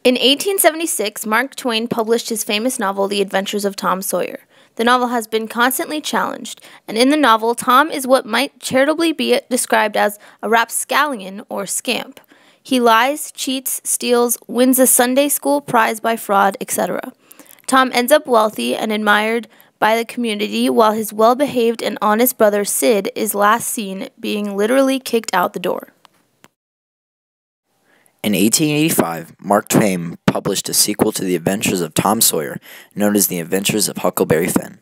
In 1876, Mark Twain published his famous novel, The Adventures of Tom Sawyer. The novel has been constantly challenged, and in the novel, Tom is what might charitably be described as a rapscallion or scamp. He lies, cheats, steals, wins a Sunday school prize by fraud, etc. Tom ends up wealthy and admired by the community, while his well-behaved and honest brother Sid is last seen being literally kicked out the door. In 1885, Mark Twain published a sequel to The Adventures of Tom Sawyer, known as The Adventures of Huckleberry Finn.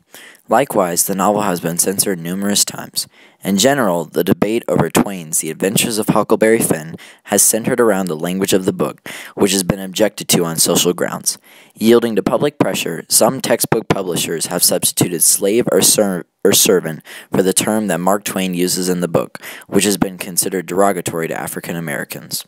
Likewise, the novel has been censored numerous times. In general, the debate over Twain's The Adventures of Huckleberry Finn has centered around the language of the book, which has been objected to on social grounds. Yielding to public pressure, some textbook publishers have substituted slave or servant for the term that Mark Twain uses in the book, which has been considered derogatory to African Americans.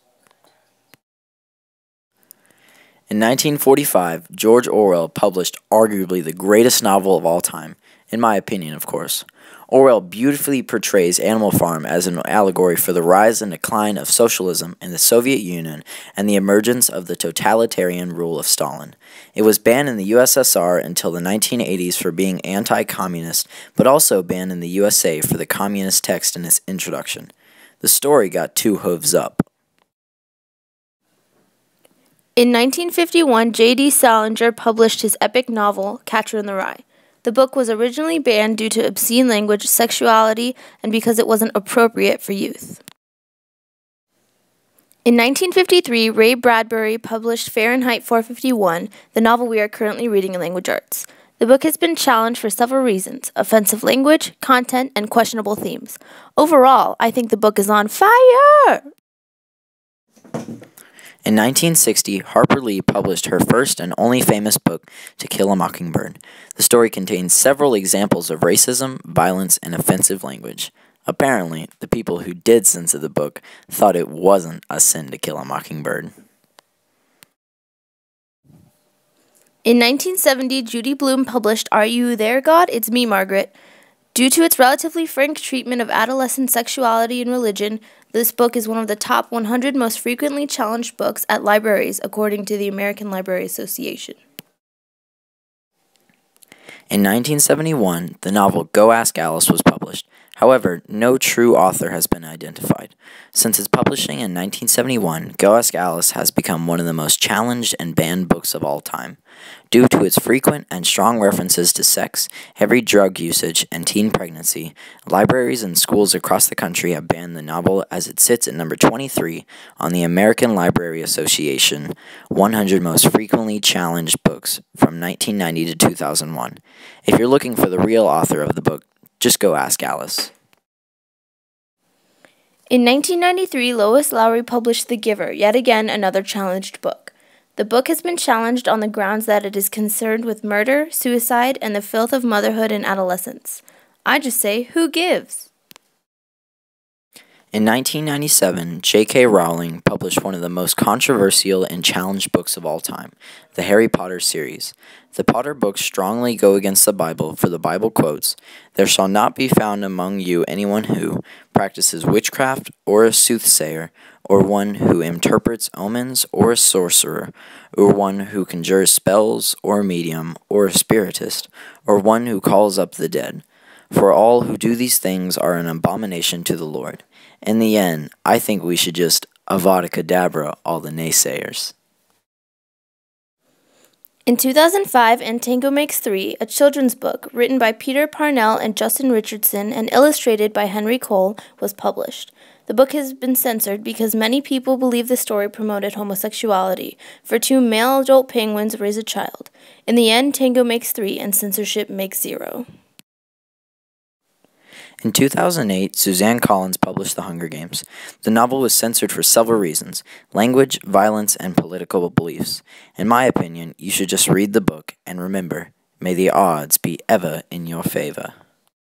In 1945, George Orwell published arguably the greatest novel of all time, in my opinion, of course. Orwell beautifully portrays Animal Farm as an allegory for the rise and decline of socialism in the Soviet Union and the emergence of the totalitarian rule of Stalin. It was banned in the USSR until the 1980s for being anti-communist, but also banned in the USA for the communist text in its introduction. The story got 2 hooves up. In 1951, J.D. Salinger published his epic novel, Catcher in the Rye. The book was originally banned due to obscene language, sexuality, and because it wasn't appropriate for youth. In 1953, Ray Bradbury published Fahrenheit 451, the novel we are currently reading in language arts. The book has been challenged for several reasons: offensive language, content, and questionable themes. Overall, I think the book is on fire! In 1960, Harper Lee published her first and only famous book, To Kill a Mockingbird. The story contains several examples of racism, violence, and offensive language. Apparently, the people who did censor the book thought it wasn't a sin to kill a mockingbird. In 1970, Judy Blume published Are You There, God? It's Me, Margaret. Due to its relatively frank treatment of adolescent sexuality and religion, this book is one of the top 100 most frequently challenged books at libraries, according to the American Library Association. In 1971, the novel Go Ask Alice was published. However, no true author has been identified. Since its publishing in 1971, Go Ask Alice has become one of the most challenged and banned books of all time. Due to its frequent and strong references to sex, heavy drug usage, and teen pregnancy, libraries and schools across the country have banned the novel as it sits at number 23 on the American Library Association 100 Most Frequently Challenged Books from 1990 to 2001. If you're looking for the real author of the book, just go ask Alice. In 1993, Lois Lowry published The Giver, yet again another challenged book. The book has been challenged on the grounds that it is concerned with murder, suicide, and the filth of motherhood and adolescence. I just say, who gives? In 1997, J.K. Rowling published one of the most controversial and challenged books of all time, the Harry Potter series. The Potter books strongly go against the Bible, for the Bible quotes, "There shall not be found among you anyone who practices witchcraft, or a soothsayer, or one who interprets omens, or a sorcerer, or one who conjures spells, or a medium, or a spiritist, or one who calls up the dead. For all who do these things are an abomination to the Lord." In the end, I think we should just avada kedavra all the naysayers. In 2005, and Tango Makes Three, a children's book written by Peter Parnell and Justin Richardson and illustrated by Henry Cole, was published. The book has been censored because many people believe the story promoted homosexuality, for two male adult penguins raise a child. In the end, Tango Makes Three and censorship makes zero. In 2008, Suzanne Collins published The Hunger Games. The novel was censored for several reasons: language, violence, and political beliefs. In my opinion, you should just read the book, and remember, may the odds be ever in your favor.